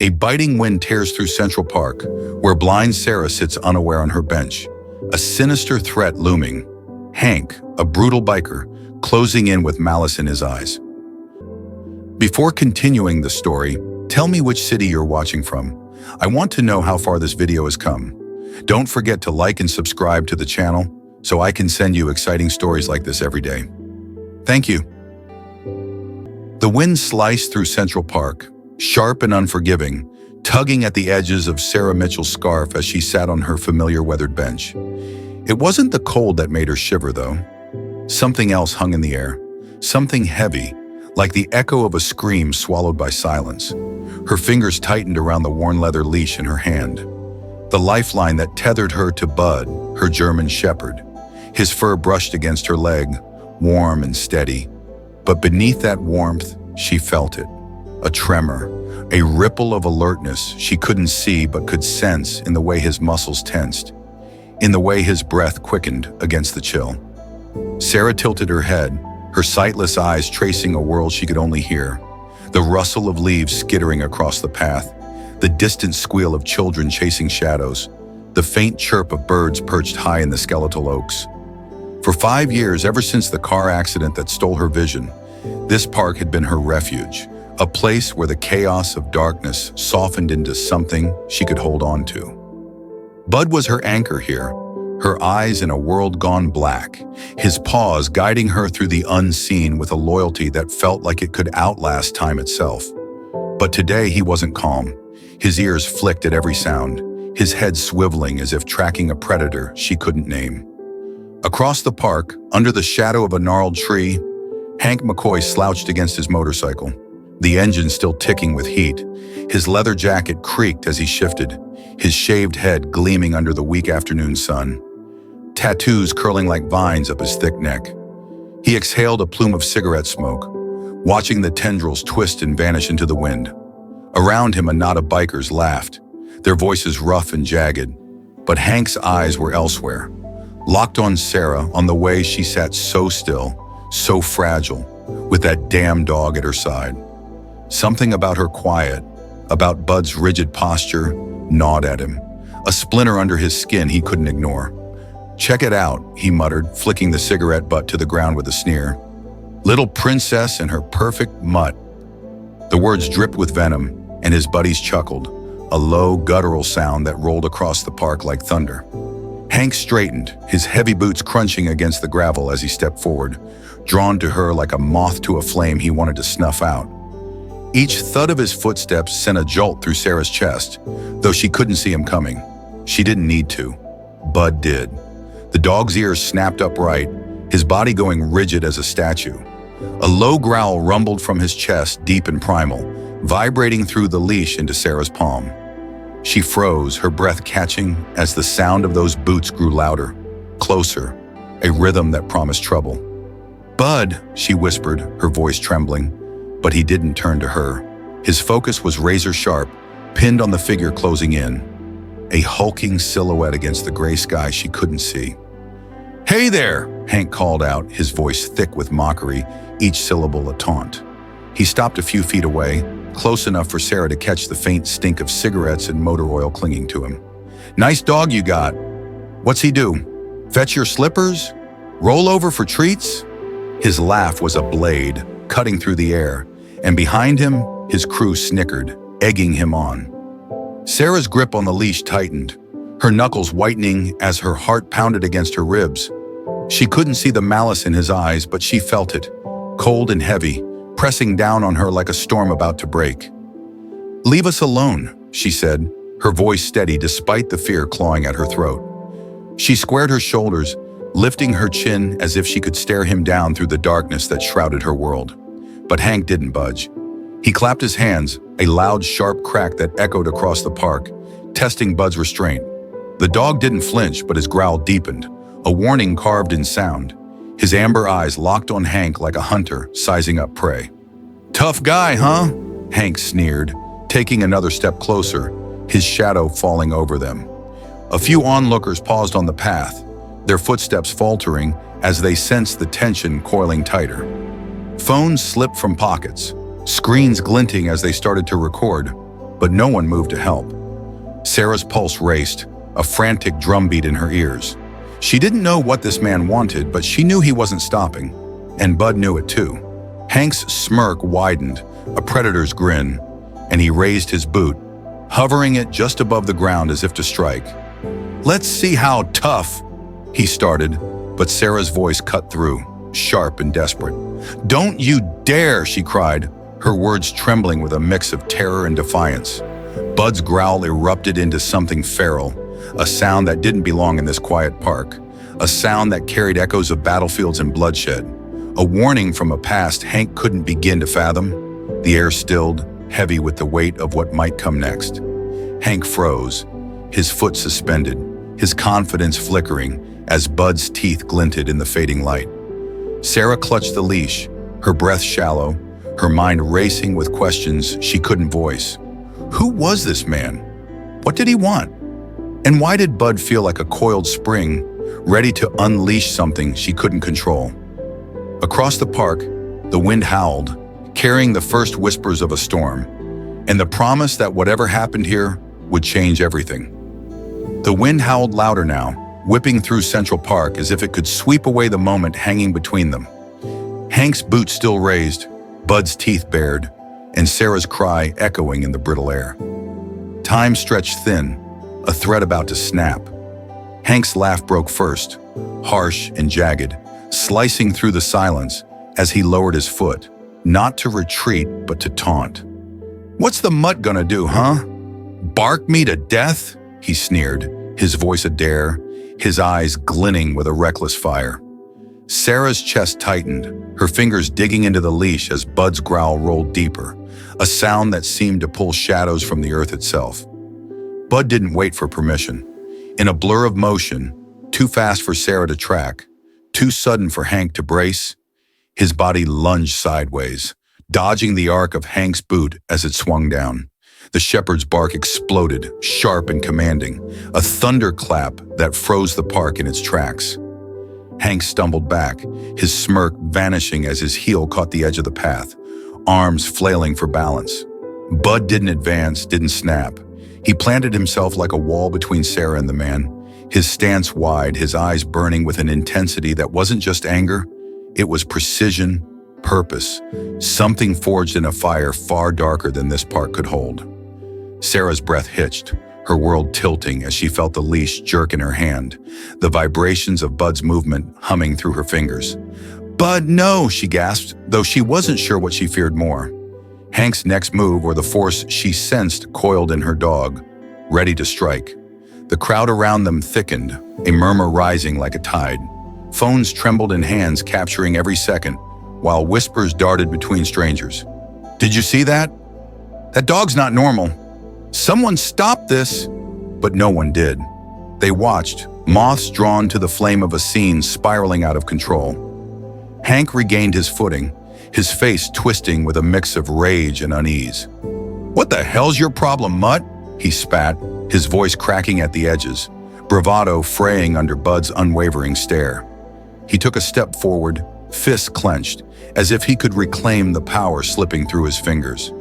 A biting wind tears through Central Park, where blind Sarah sits unaware on her bench. A sinister threat looming. Hank, a brutal biker, closing in with malice in his eyes. Before continuing the story, tell me which city you're watching from. I want to know how far this video has come. Don't forget to like and subscribe to the channel so I can send you exciting stories like this every day. Thank you. The wind sliced through Central Park, sharp and unforgiving, tugging at the edges of Sarah Mitchell's scarf as she sat on her familiar weathered bench. It wasn't the cold that made her shiver, though. Something else hung in the air, something heavy, like the echo of a scream swallowed by silence. Her fingers tightened around the worn leather leash in her hand, the lifeline that tethered her to Bud, her German shepherd. His fur brushed against her leg, warm and steady. But beneath that warmth, she felt it. A tremor, a ripple of alertness she couldn't see but could sense in the way his muscles tensed, in the way his breath quickened against the chill. Sarah tilted her head, her sightless eyes tracing a world she could only hear. The rustle of leaves skittering across the path, the distant squeal of children chasing shadows, the faint chirp of birds perched high in the skeletal oaks. For 5 years, ever since the car accident that stole her vision, this park had been her refuge, a place where the chaos of darkness softened into something she could hold on to. Bud was her anchor here, her eyes in a world gone black, his paws guiding her through the unseen with a loyalty that felt like it could outlast time itself. But today he wasn't calm. His ears flicked at every sound, his head swiveling as if tracking a predator she couldn't name. Across the park, under the shadow of a gnarled tree, Hank McCoy slouched against his motorcycle, the engine still ticking with heat. His leather jacket creaked as he shifted, his shaved head gleaming under the weak afternoon sun, tattoos curling like vines up his thick neck. He exhaled a plume of cigarette smoke, watching the tendrils twist and vanish into the wind. Around him, a knot of bikers laughed, their voices rough and jagged, but Hank's eyes were elsewhere, locked on Sarah, on the way she sat so still, so fragile, with that damn dog at her side. Something about her quiet, about Bud's rigid posture, gnawed at him, a splinter under his skin he couldn't ignore. "Check it out," he muttered, flicking the cigarette butt to the ground with a sneer. "Little princess and her perfect mutt." The words dripped with venom, and his buddies chuckled, a low, guttural sound that rolled across the park like thunder. Hank straightened, his heavy boots crunching against the gravel as he stepped forward, drawn to her like a moth to a flame he wanted to snuff out. Each thud of his footsteps sent a jolt through Sarah's chest, though she couldn't see him coming. She didn't need to. Bud did. The dog's ears snapped upright, his body going rigid as a statue. A low growl rumbled from his chest, deep and primal, vibrating through the leash into Sarah's palm. She froze, her breath catching as the sound of those boots grew louder, closer, a rhythm that promised trouble. "Bud," she whispered, her voice trembling, but he didn't turn to her. His focus was razor sharp, pinned on the figure closing in, a hulking silhouette against the gray sky she couldn't see. "Hey there," Hank called out, his voice thick with mockery, each syllable a taunt. He stopped a few feet away, close enough for Sarah to catch the faint stink of cigarettes and motor oil clinging to him. "Nice dog you got. What's he do? Fetch your slippers? Roll over for treats?" His laugh was a blade, cutting through the air, and behind him, his crew snickered, egging him on. Sarah's grip on the leash tightened, her knuckles whitening as her heart pounded against her ribs. She couldn't see the malice in his eyes, but she felt it, cold and heavy, pressing down on her like a storm about to break. "Leave us alone," she said, her voice steady despite the fear clawing at her throat. She squared her shoulders, lifting her chin as if she could stare him down through the darkness that shrouded her world. But Hank didn't budge. He clapped his hands, a loud, sharp crack that echoed across the park, testing Bud's restraint. The dog didn't flinch, but his growl deepened, a warning carved in sound. His amber eyes locked on Hank like a hunter sizing up prey. "Tough guy, huh?" Hank sneered, taking another step closer, his shadow falling over them. A few onlookers paused on the path, their footsteps faltering as they sensed the tension coiling tighter. Phones slipped from pockets, screens glinting as they started to record. but no one moved to help. Sarah's pulse raced, a frantic drumbeat in her ears. She didn't know what this man wanted, but she knew he wasn't stopping, and Bud knew it too. Hank's smirk widened, a predator's grin, and he raised his boot, hovering it just above the ground as if to strike. "Let's see how tough," he started, but Sarah's voice cut through, sharp and desperate. "Don't you dare," she cried, her words trembling with a mix of terror and defiance. Bud's growl erupted into something feral, a sound that didn't belong in this quiet park, a sound that carried echoes of battlefields and bloodshed, a warning from a past Hank couldn't begin to fathom. The air stilled, heavy with the weight of what might come next. Hank froze, his foot suspended, his confidence flickering as Bud's teeth glinted in the fading light. Sarah clutched the leash, her breath shallow, her mind racing with questions she couldn't voice. Who was this man? What did he want? And why did Bud feel like a coiled spring, ready to unleash something she couldn't control? Across the park, the wind howled, carrying the first whispers of a storm, and the promise that whatever happened here would change everything. The wind howled louder now, whipping through Central Park as if it could sweep away the moment hanging between them. Hank's boot still raised, Bud's teeth bared, and Sarah's cry echoing in the brittle air. Time stretched thin, a thread about to snap. Hank's laugh broke first, harsh and jagged, slicing through the silence as he lowered his foot, not to retreat but to taunt. "What's the mutt gonna do, huh? Bark me to death?" he sneered, his voice a dare, his eyes glinting with a reckless fire. Sarah's chest tightened, her fingers digging into the leash as Bud's growl rolled deeper, a sound that seemed to pull shadows from the earth itself. Bud didn't wait for permission. In a blur of motion, too fast for Sarah to track, too sudden for Hank to brace, his body lunged sideways, dodging the arc of Hank's boot as it swung down. The shepherd's bark exploded, sharp and commanding, a thunderclap that froze the park in its tracks. Hank stumbled back, his smirk vanishing as his heel caught the edge of the path, arms flailing for balance. Bud didn't advance, didn't snap. He planted himself like a wall between Sarah and the man, his stance wide, his eyes burning with an intensity that wasn't just anger, it was precision, purpose, something forged in a fire far darker than this park could hold. Sarah's breath hitched, her world tilting as she felt the leash jerk in her hand, the vibrations of Bud's movement humming through her fingers. "Bud, no," she gasped, though she wasn't sure what she feared more. Hank's next move or the force she sensed coiled in her dog, ready to strike. The crowd around them thickened, a murmur rising like a tide. Phones trembled in hands capturing every second, while whispers darted between strangers. "Did you see that? That dog's not normal. Someone stop this!" But no one did. They watched, moths drawn to the flame of a scene spiraling out of control. Hank regained his footing, his face twisting with a mix of rage and unease. "What the hell's your problem, mutt?" he spat, his voice cracking at the edges, bravado fraying under Bud's unwavering stare. He took a step forward, fists clenched, as if he could reclaim the power slipping through his fingers.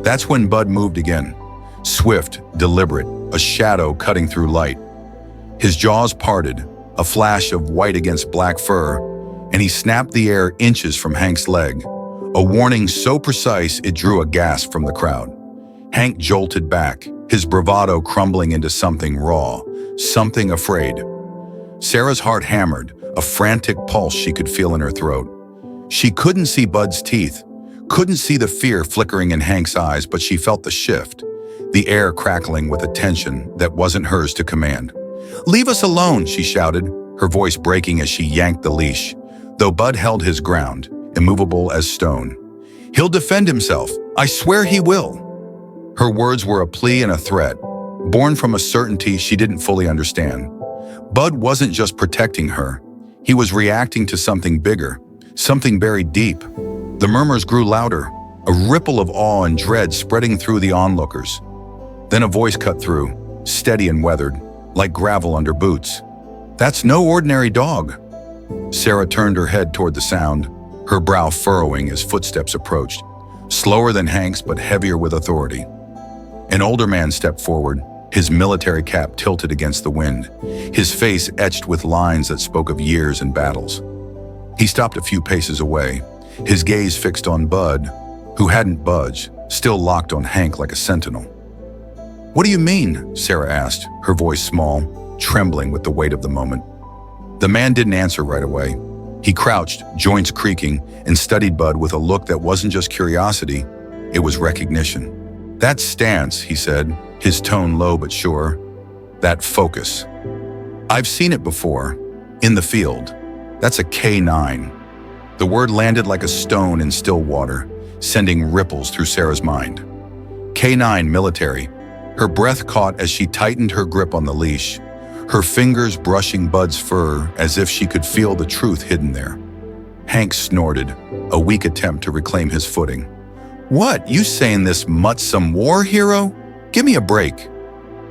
That's when Bud moved again. Swift, deliberate, a shadow cutting through light. His jaws parted, a flash of white against black fur, and he snapped the air inches from Hank's leg, a warning so precise it drew a gasp from the crowd. Hank jolted back, his bravado crumbling into something raw, something afraid. Sarah's heart hammered, a frantic pulse she could feel in her throat. She couldn't see Bud's teeth, couldn't see the fear flickering in Hank's eyes, but she felt the shift, the air crackling with a tension that wasn't hers to command. "Leave us alone," she shouted, her voice breaking as she yanked the leash, though Bud held his ground, immovable as stone. "He'll defend himself. I swear he will." Her words were a plea and a threat, born from a certainty she didn't fully understand. Bud wasn't just protecting her. He was reacting to something bigger, something buried deep. The murmurs grew louder, a ripple of awe and dread spreading through the onlookers. Then a voice cut through, steady and weathered, like gravel under boots. "That's no ordinary dog." Sarah turned her head toward the sound, her brow furrowing as footsteps approached, slower than Hank's but heavier with authority. An older man stepped forward, his military cap tilted against the wind, his face etched with lines that spoke of years and battles. He stopped a few paces away, his gaze fixed on Bud, who hadn't budged, still locked on Hank like a sentinel. "What do you mean?" Sarah asked, her voice small, trembling with the weight of the moment. The man didn't answer right away. He crouched, joints creaking, and studied Bud with a look that wasn't just curiosity, it was recognition. "That stance," he said, his tone low but sure. "That focus. I've seen it before, in the field. That's a K9. The word landed like a stone in still water, sending ripples through Sarah's mind. K9 military. Her breath caught as she tightened her grip on the leash, her fingers brushing Bud's fur as if she could feel the truth hidden there. Hank snorted, a weak attempt to reclaim his footing. "What, you saying this mutt's some war hero? Give me a break."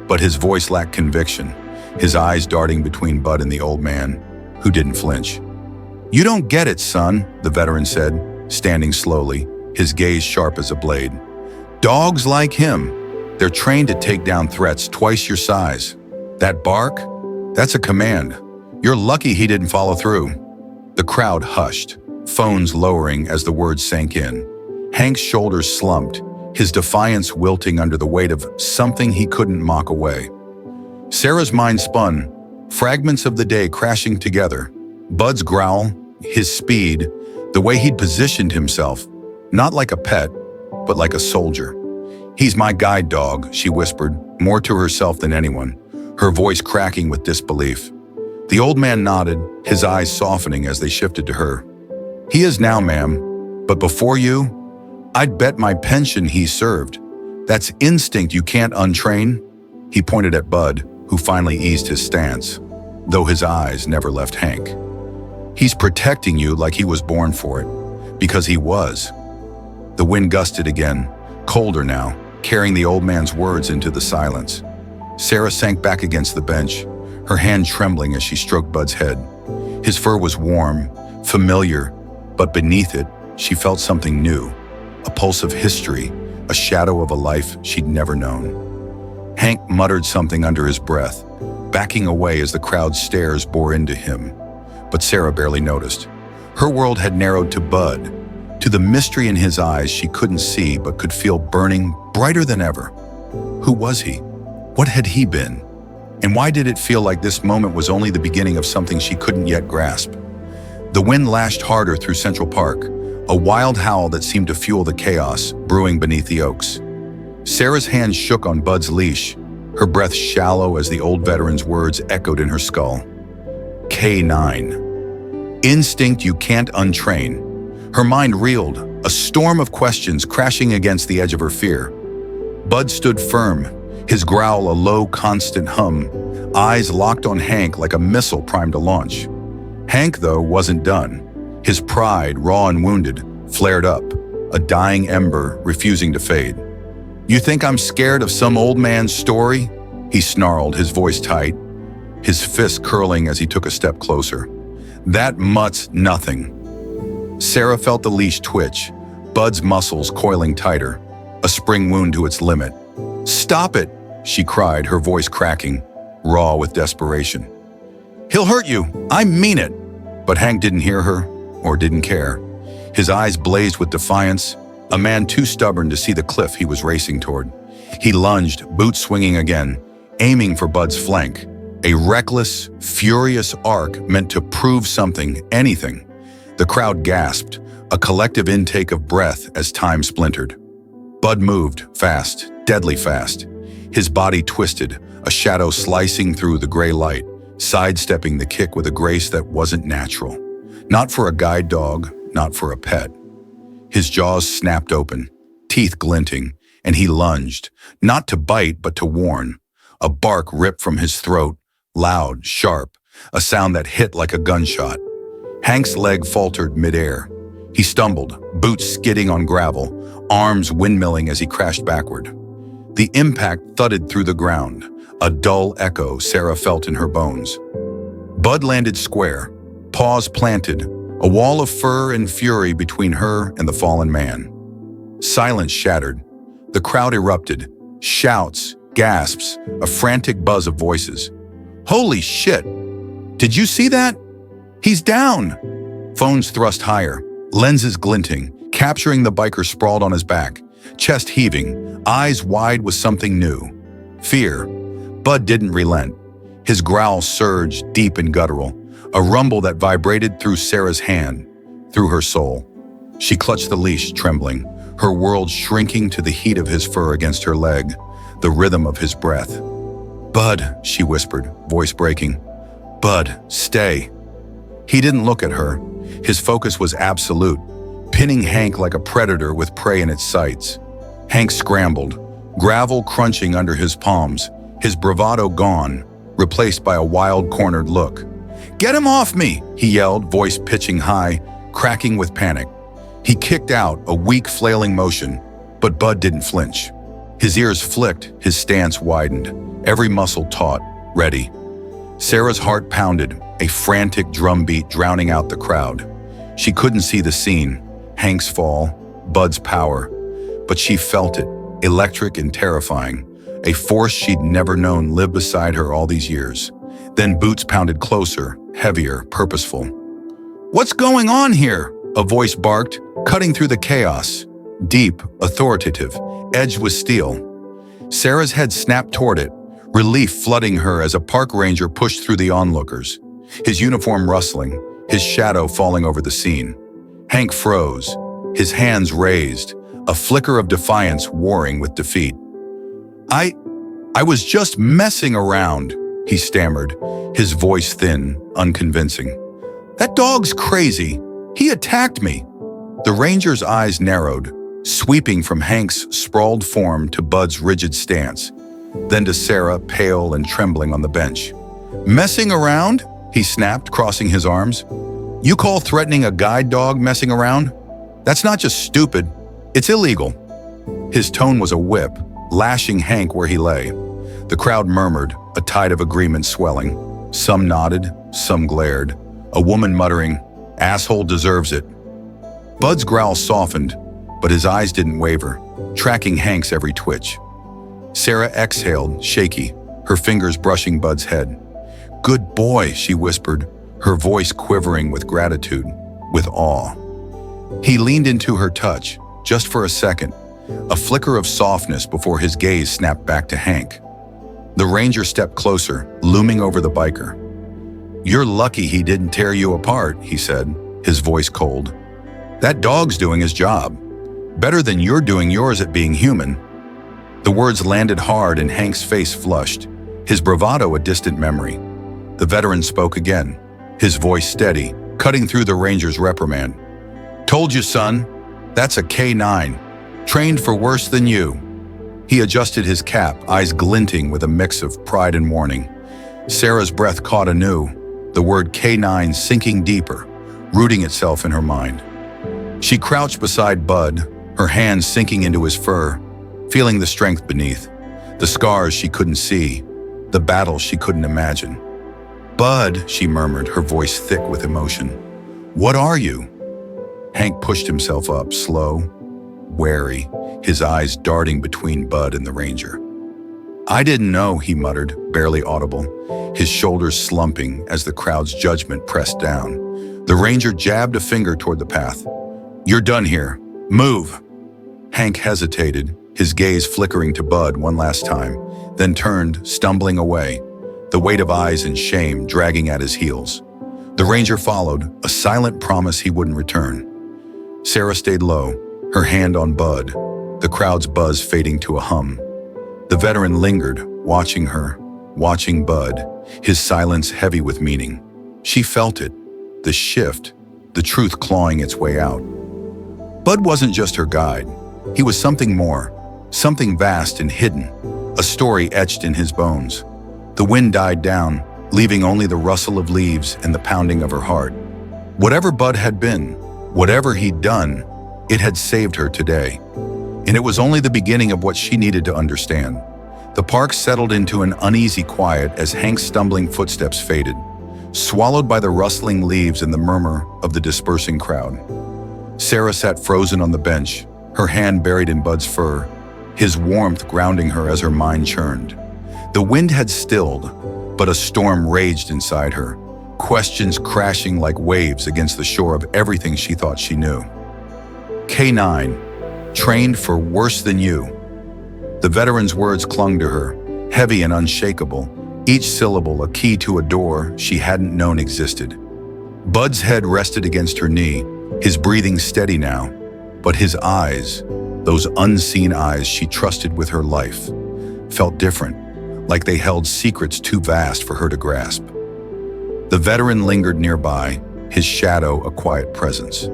But his voice lacked conviction, his eyes darting between Bud and the old man, who didn't flinch. "You don't get it, son," the veteran said, standing slowly, his gaze sharp as a blade. "Dogs like him, they're trained to take down threats twice your size. That bark? That's a command. You're lucky he didn't follow through." The crowd hushed, phones lowering as the words sank in. Hank's shoulders slumped, his defiance wilting under the weight of something he couldn't mock away. Sarah's mind spun, fragments of the day crashing together. Bud's growl, his speed, the way he'd positioned himself, not like a pet, but like a soldier. "He's my guide dog," she whispered, more to herself than anyone, her voice cracking with disbelief. The old man nodded, his eyes softening as they shifted to her. "He is now, ma'am, but before you, I'd bet my pension he served. That's instinct you can't untrain." He pointed at Bud, who finally eased his stance, though his eyes never left Hank. "He's protecting you like he was born for it, because he was." The wind gusted again, colder now, carrying the old man's words into the silence. Sarah sank back against the bench, her hand trembling as she stroked Bud's head. His fur was warm, familiar, but beneath it, she felt something new, a pulse of history, a shadow of a life she'd never known. Hank muttered something under his breath, backing away as the crowd's stares bore into him. But Sarah barely noticed. Her world had narrowed to Bud, to the mystery in his eyes she couldn't see but could feel burning brighter than ever. Who was he? What had he been? And why did it feel like this moment was only the beginning of something she couldn't yet grasp? The wind lashed harder through Central Park, a wild howl that seemed to fuel the chaos brewing beneath the oaks. Sarah's hand shook on Bud's leash, her breath shallow as the old veteran's words echoed in her skull. K9. Instinct you can't untrain. Her mind reeled, a storm of questions crashing against the edge of her fear. Bud stood firm, his growl a low, constant hum, eyes locked on Hank like a missile primed to launch. Hank, though, wasn't done. His pride, raw and wounded, flared up, a dying ember refusing to fade. "You think I'm scared of some old man's story?" he snarled, his voice tight, his fist curling as he took a step closer. "That mutt's nothing." Sarah felt the leash twitch, Bud's muscles coiling tighter, a spring wound to its limit. "Stop it," she cried, her voice cracking, raw with desperation. "He'll hurt you, I mean it." But Hank didn't hear her, or didn't care. His eyes blazed with defiance, a man too stubborn to see the cliff he was racing toward. He lunged, boots swinging again, aiming for Bud's flank. A reckless, furious arc meant to prove something, anything. The crowd gasped, a collective intake of breath as time splintered. Bud moved, fast, deadly fast. His body twisted, a shadow slicing through the gray light, sidestepping the kick with a grace that wasn't natural. Not for a guide dog, not for a pet. His jaws snapped open, teeth glinting, and he lunged, not to bite but to warn. A bark ripped from his throat, loud, sharp, a sound that hit like a gunshot. Hank's leg faltered midair. He stumbled, boots skidding on gravel, arms windmilling as he crashed backward. The impact thudded through the ground, a dull echo Sarah felt in her bones. Bud landed square, paws planted, a wall of fur and fury between her and the fallen man. Silence shattered. The crowd erupted, Shouts, gasps, a frantic buzz of voices. Holy shit! Did you see that? He's down! Phones thrust higher, lenses glinting, capturing the biker sprawled on his back, chest heaving, eyes wide with something new. Fear. Bud didn't relent. His growl surged, deep and guttural, a rumble that vibrated through Sarah's hand, through her soul. She clutched the leash, trembling, her world shrinking to the heat of his fur against her leg, the rhythm of his breath. Bud, she whispered, voice breaking. Bud, stay. He didn't look at her. His focus was absolute, pinning Hank like a predator with prey in its sights. Hank scrambled, gravel crunching under his palms, his bravado gone, replaced by a wild, cornered look. Get him off me, he yelled, voice pitching high, cracking with panic. He kicked out, a weak, flailing motion, but Bud didn't flinch. His ears flicked, his stance widened, every muscle taut, ready. Sarah's heart pounded, a frantic drumbeat drowning out the crowd. She couldn't see the scene, Hank's fall, Bud's power, but she felt it, electric and terrifying, a force she'd never known lived beside her all these years. Then boots pounded closer, heavier, purposeful. What's going on here? A voice barked, cutting through the chaos. Deep, authoritative, edged with steel. Sarah's head snapped toward it, relief flooding her as a park ranger pushed through the onlookers, his uniform rustling, his shadow falling over the scene. Hank froze, his hands raised, a flicker of defiance warring with defeat. I was just messing around, he stammered, his voice thin, unconvincing. That dog's crazy. He attacked me. The ranger's eyes narrowed, sweeping from Hank's sprawled form to Bud's rigid stance, then to Sarah, pale and trembling on the bench. Messing around? He snapped, crossing his arms. You call threatening a guide dog messing around? That's not just stupid, it's illegal. His tone was a whip, lashing Hank where he lay. The crowd murmured, a tide of agreement swelling. Some nodded, some glared, a woman muttering, "Asshole deserves it." Bud's growl softened, but his eyes didn't waver, tracking Hank's every twitch. Sarah exhaled, shaky, her fingers brushing Bud's head. Good boy, she whispered, her voice quivering with gratitude, with awe. He leaned into her touch, just for a second, a flicker of softness before his gaze snapped back to Hank. The ranger stepped closer, looming over the biker. You're lucky he didn't tear you apart, he said, his voice cold. That dog's doing his job. Better than you're doing yours at being human. The words landed hard and Hank's face flushed, his bravado a distant memory. The veteran spoke again, his voice steady, cutting through the ranger's reprimand. Told you, son, that's a K9, trained for worse than you. He adjusted his cap, eyes glinting with a mix of pride and warning. Sarah's breath caught anew, the word K9 sinking deeper, rooting itself in her mind. She crouched beside Bud, her hands sinking into his fur, feeling the strength beneath, the scars she couldn't see, the battles she couldn't imagine. Bud, she murmured, her voice thick with emotion. What are you? Hank pushed himself up, slow, wary, his eyes darting between Bud and the ranger. I didn't know, he muttered, barely audible, his shoulders slumping as the crowd's judgment pressed down. The ranger jabbed a finger toward the path. You're done here. Move. Hank hesitated, his gaze flickering to Bud one last time, then turned, stumbling away, the weight of eyes and shame dragging at his heels. The ranger followed, a silent promise he wouldn't return. Sarah stayed low, her hand on Bud, the crowd's buzz fading to a hum. The veteran lingered, watching her, watching Bud, his silence heavy with meaning. She felt it, the shift, the truth clawing its way out. Bud wasn't just her guide. He was something more, something vast and hidden, a story etched in his bones. The wind died down, leaving only the rustle of leaves and the pounding of her heart. Whatever Bud had been, whatever he'd done, it had saved her today. And it was only the beginning of what she needed to understand. The park settled into an uneasy quiet as Hank's stumbling footsteps faded, swallowed by the rustling leaves and the murmur of the dispersing crowd. Sarah sat frozen on the bench, her hand buried in Bud's fur, his warmth grounding her as her mind churned. The wind had stilled, but a storm raged inside her, questions crashing like waves against the shore of everything she thought she knew. K9, trained for worse than you. The veteran's words clung to her, heavy and unshakable, each syllable a key to a door she hadn't known existed. Bud's head rested against her knee, his breathing steady now, but his eyes, those unseen eyes she trusted with her life, felt different, like they held secrets too vast for her to grasp. The veteran lingered nearby, his shadow a quiet presence.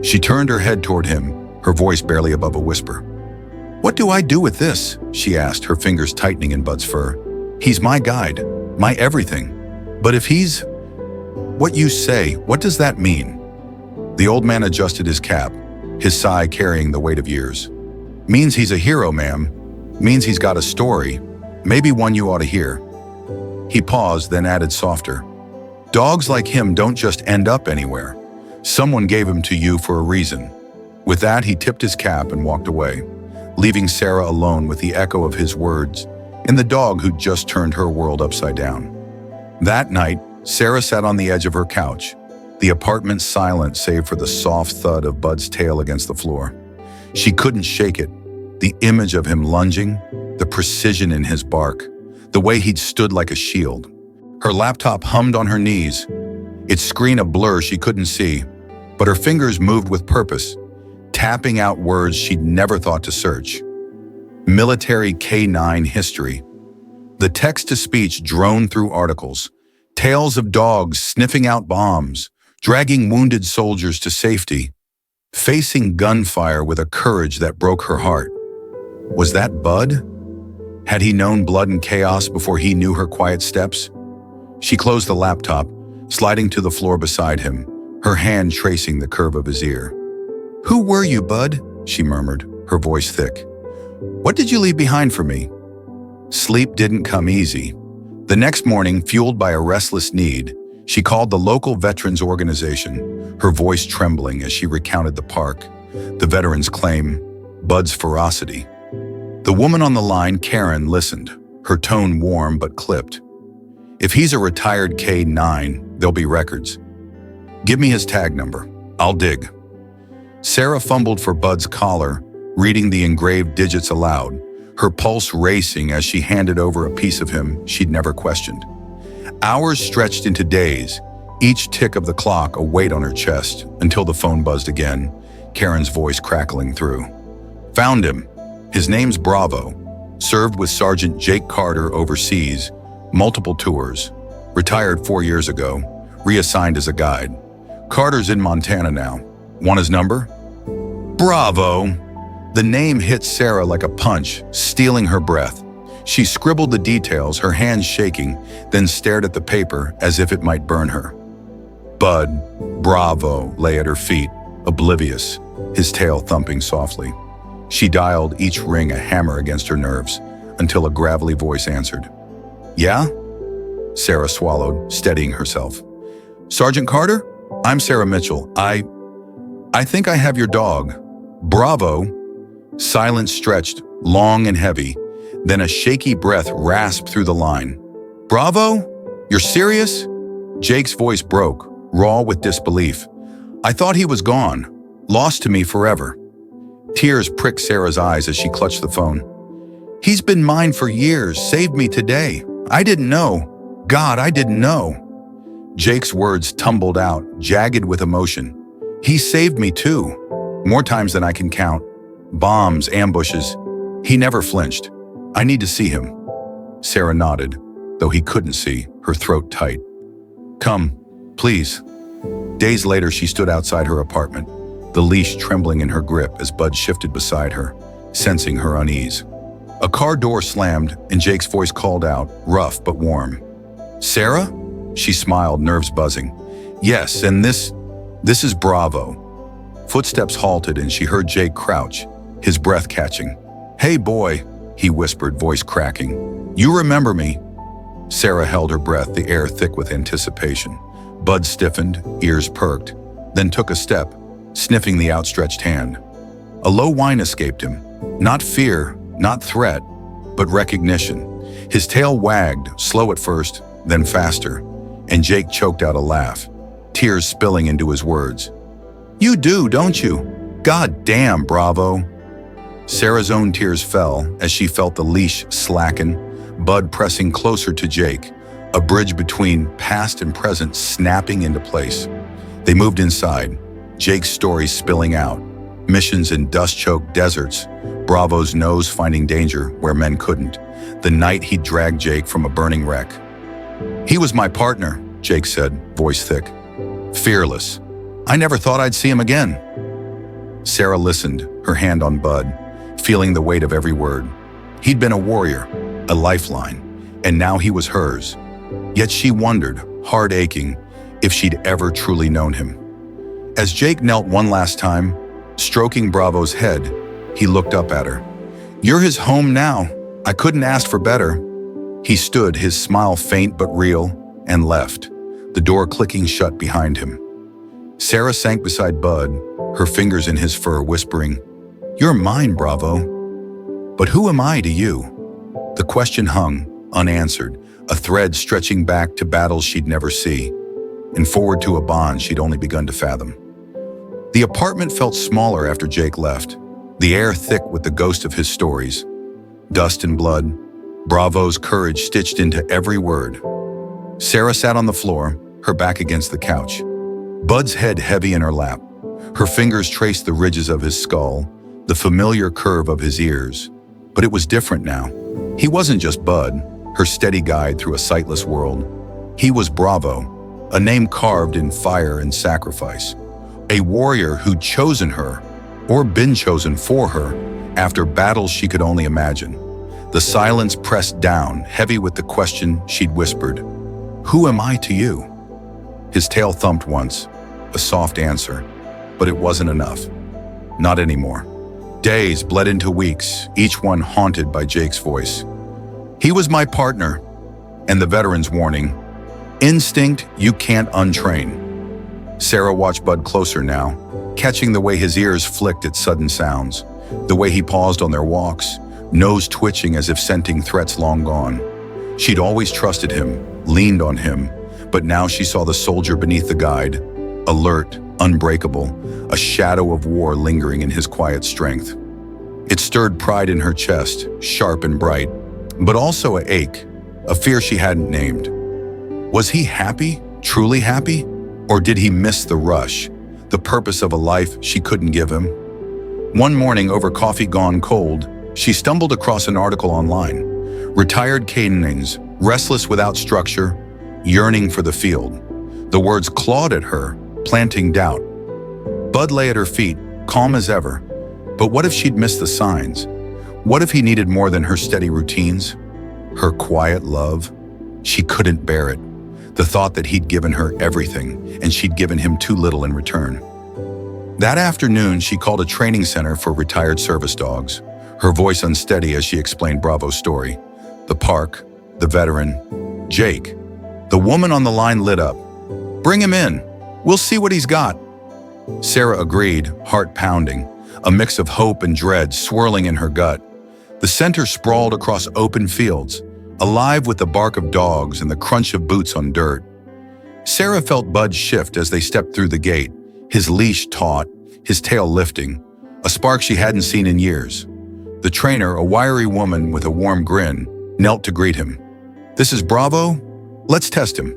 She turned her head toward him, her voice barely above a whisper. "What do I do with this?" she asked, her fingers tightening in Bud's fur. "He's my guide, my everything. But if he's what you say, what does that mean?" The old man adjusted his cap, his sigh carrying the weight of years. "Means he's a hero, ma'am. Means he's got a story, maybe one you ought to hear." He paused, then added softer. "Dogs like him don't just end up anywhere. Someone gave him to you for a reason." With that, he tipped his cap and walked away, leaving Sarah alone with the echo of his words and the dog who'd just turned her world upside down. That night, Sarah sat on the edge of her couch, the apartment silent save for the soft thud of Bud's tail against the floor. She couldn't shake it, the image of him lunging, the precision in his bark, the way he'd stood like a shield. Her laptop hummed on her knees, its screen a blur she couldn't see, but her fingers moved with purpose, tapping out words she'd never thought to search. Military K9 history. The text-to-speech droned through articles, tales of dogs sniffing out bombs, dragging wounded soldiers to safety, facing gunfire with a courage that broke her heart. Was that Bud? Had he known blood and chaos before he knew her quiet steps? She closed the laptop, sliding to the floor beside him, her hand tracing the curve of his ear. "Who were you, Bud?" she murmured, her voice thick. "What did you leave behind for me?" Sleep didn't come easy. The next morning, fueled by a restless need, she called the local veterans organization, her voice trembling as she recounted the park, the veterans' claim, Bud's ferocity. The woman on the line, Karen, listened, her tone warm but clipped. "If he's a retired K9, there'll be records. Give me his tag number. I'll dig." Sarah fumbled for Bud's collar, reading the engraved digits aloud, her pulse racing as she handed over a piece of him she'd never questioned. Hours stretched into days, each tick of the clock a weight on her chest, until the phone buzzed again, Karen's voice crackling through. "Found him. His name's Bravo. Served with Sergeant Jake Carter overseas, multiple tours. Retired 4 years ago, reassigned as a guide. Carter's in Montana now. Want his number?" Bravo! The name hit Sarah like a punch, stealing her breath. She scribbled the details, her hands shaking, then stared at the paper as if it might burn her. Bud, Bravo, lay at her feet, oblivious, his tail thumping softly. She dialed each ring a hammer against her nerves, until a gravelly voice answered. "Yeah?" Sarah swallowed, steadying herself. "Sergeant Carter? I'm Sarah Mitchell. I think I have your dog. Bravo." Silence stretched, long and heavy, then a shaky breath rasped through the line. "Bravo? You're serious?" Jake's voice broke, raw with disbelief. "I thought he was gone, lost to me forever." Tears pricked Sarah's eyes as she clutched the phone. "He's been mine for years, saved me today. I didn't know. God, I didn't know." Jake's words tumbled out, jagged with emotion. "He saved me too, more times than I can count. Bombs, ambushes. He never flinched. I need to see him." Sarah nodded, though he couldn't see, her throat tight. "Come, please." Days later, she stood outside her apartment, the leash trembling in her grip as Bud shifted beside her, sensing her unease. A car door slammed, and Jake's voice called out, rough but warm. "Sarah?" She smiled, nerves buzzing. "Yes, and this is Bravo." Footsteps halted and she heard Jake crouch, his breath catching. "Hey boy," he whispered, voice cracking. "You remember me?" Sarah held her breath, the air thick with anticipation. Bud stiffened, ears perked, then took a step, sniffing the outstretched hand. A low whine escaped him, not fear, Not threat, but recognition. His tail wagged, slow at first, then faster, and Jake choked out a laugh, tears spilling into his words. "You do, don't you? God damn, Bravo." Sarah's own tears fell as she felt the leash slacken, Bud pressing closer to Jake, a bridge between past and present snapping into place. They moved inside, Jake's story spilling out. Missions in dust-choked deserts, Bravo's nose finding danger where men couldn't. The night he dragged Jake from a burning wreck. "He was my partner," Jake said, voice thick. "Fearless. I never thought I'd see him again." Sarah listened, her hand on Bud, feeling the weight of every word. He'd been a warrior, a lifeline, and now he was hers. Yet she wondered, heart aching, if she'd ever truly known him. As Jake knelt one last time, stroking Bravo's head, he looked up at her. "You're his home now. I couldn't ask for better." He stood, his smile faint but real, and left, the door clicking shut behind him. Sarah sank beside Bud, her fingers in his fur, whispering, "You're mine, Bravo. But who am I to you?" The question hung, unanswered, a thread stretching back to battles she'd never see, and forward to a bond she'd only begun to fathom. The apartment felt smaller after Jake left, the air thick with the ghost of his stories. Dust and blood, Bravo's courage stitched into every word. Sarah sat on the floor, her back against the couch, Bud's head heavy in her lap. Her fingers traced the ridges of his skull, the familiar curve of his ears. But it was different now. He wasn't just Bud, her steady guide through a sightless world. He was Bravo, a name carved in fire and sacrifice. A warrior who'd chosen her, or been chosen for her, after battles she could only imagine. The silence pressed down, heavy with the question she'd whispered, "Who am I to you?" His tail thumped once, a soft answer, but it wasn't enough. Not anymore. Days bled into weeks, each one haunted by Jake's voice. "He was my partner," and the veteran's warning, "Instinct you can't untrain." Sarah watched Bud closer now, catching the way his ears flicked at sudden sounds, the way he paused on their walks, nose twitching as if scenting threats long gone. She'd always trusted him, leaned on him, but now she saw the soldier beneath the guide, alert, unbreakable, a shadow of war lingering in his quiet strength. It stirred pride in her chest, sharp and bright, but also an ache, a fear she hadn't named. Was he happy, truly happy? Or did he miss the rush, the purpose of a life she couldn't give him? One morning, over coffee gone cold, she stumbled across an article online. Retired canines, restless without structure, yearning for the field. The words clawed at her, planting doubt. Bud lay at her feet, calm as ever. But what if she'd missed the signs? What if he needed more than her steady routines? Her quiet love? She couldn't bear it. The thought that he'd given her everything, and she'd given him too little in return. That afternoon, she called a training center for retired service dogs, her voice unsteady as she explained Bravo's story. The park, the veteran, Jake. The woman on the line lit up. "Bring him in. We'll see what he's got." Sarah agreed, heart pounding, a mix of hope and dread swirling in her gut. The center sprawled across open fields, alive with the bark of dogs and the crunch of boots on dirt. Sarah felt Bud shift as they stepped through the gate, his leash taut, his tail lifting, a spark she hadn't seen in years. The trainer, a wiry woman with a warm grin, knelt to greet him. "This is Bravo? Let's test him."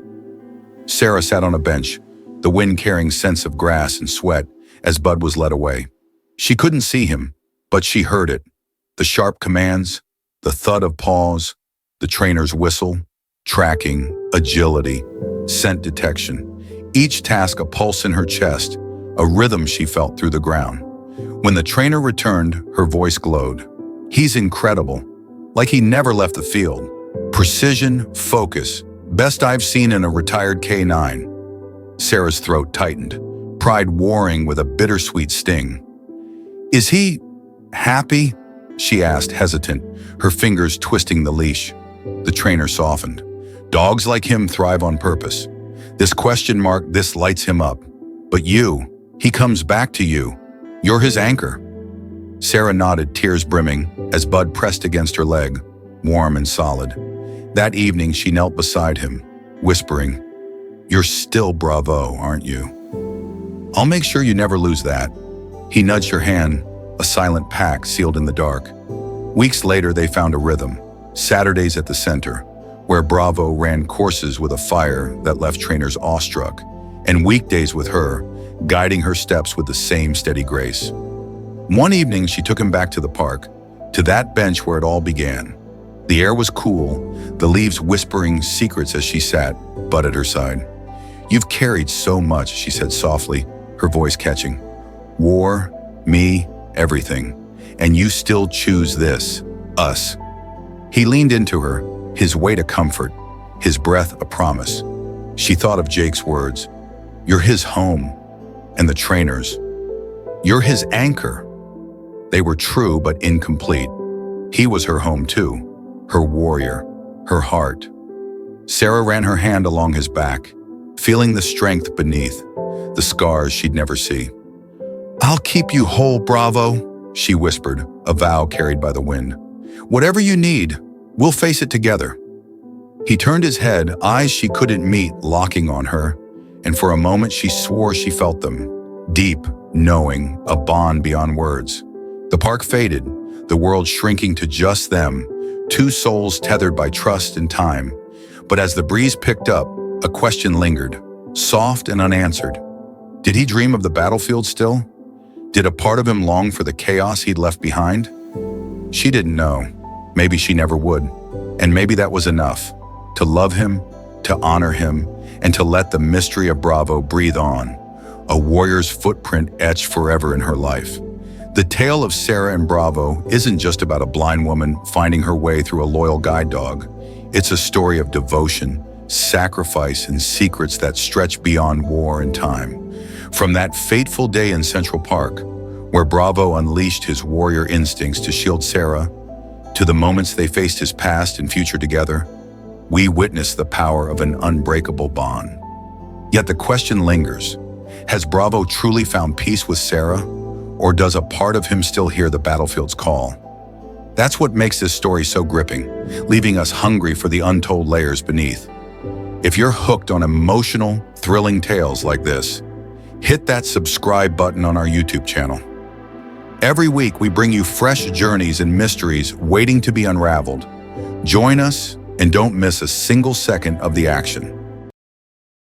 Sarah sat on a bench, the wind carrying scents of grass and sweat as Bud was led away. She couldn't see him, but she heard it. The sharp commands, the thud of paws, the trainer's whistle, tracking, agility, scent detection. Each task a pulse in her chest, a rhythm she felt through the ground. When the trainer returned, her voice glowed. "He's incredible, like he never left the field. Precision, focus, best I've seen in a retired K9. Sarah's throat tightened, pride warring with a bittersweet sting. "Is he happy?" she asked, hesitant, her fingers twisting the leash. The trainer softened. "Dogs like him thrive on purpose. This question mark, this lights him up. But you, he comes back to you. You're his anchor." Sarah nodded, tears brimming, as Bud pressed against her leg, warm and solid. That evening, she knelt beside him, whispering, "You're still Bravo, aren't you? I'll make sure you never lose that." He nudged her hand, a silent pact sealed in the dark. Weeks later, they found a rhythm, Saturdays at the center, where Bravo ran courses with a fire that left trainers awestruck, and weekdays with her, guiding her steps with the same steady grace. One evening, she took him back to the park, to that bench where it all began. The air was cool, the leaves whispering secrets as she sat, Bud at her side. "You've carried so much," she said softly, her voice catching. "War, me, everything. And you still choose this, us." He leaned into her, his weight a comfort, his breath a promise. She thought of Jake's words. "You're his home." And the trainers. "You're his anchor." They were true but incomplete. He was her home too, her warrior, her heart. Sarah ran her hand along his back, feeling the strength beneath, the scars she'd never see. "I'll keep you whole, Bravo," she whispered, a vow carried by the wind. "Whatever you need, we'll face it together." He turned his head, eyes she couldn't meet locking on her, and for a moment she swore she felt them. Deep, knowing, a bond beyond words. The park faded, the world shrinking to just them, two souls tethered by trust and time. But as the breeze picked up, a question lingered, soft and unanswered. Did he dream of the battlefield still? Did a part of him long for the chaos he'd left behind? She didn't know. Maybe she never would. And maybe that was enough. To love him, to honor him, and to let the mystery of Bravo breathe on. A warrior's footprint etched forever in her life. The tale of Sarah and Bravo isn't just about a blind woman finding her way through a loyal guide dog. It's a story of devotion, sacrifice, and secrets that stretch beyond war and time. From that fateful day in Central Park, where Bravo unleashed his warrior instincts to shield Sarah, to the moments they faced his past and future together, we witnessed the power of an unbreakable bond. Yet the question lingers, has Bravo truly found peace with Sarah? Or does a part of him still hear the battlefield's call? That's what makes this story so gripping, leaving us hungry for the untold layers beneath. If you're hooked on emotional, thrilling tales like this, hit that subscribe button on our YouTube channel. Every week, we bring you fresh journeys and mysteries waiting to be unraveled. Join us and don't miss a single second of the action.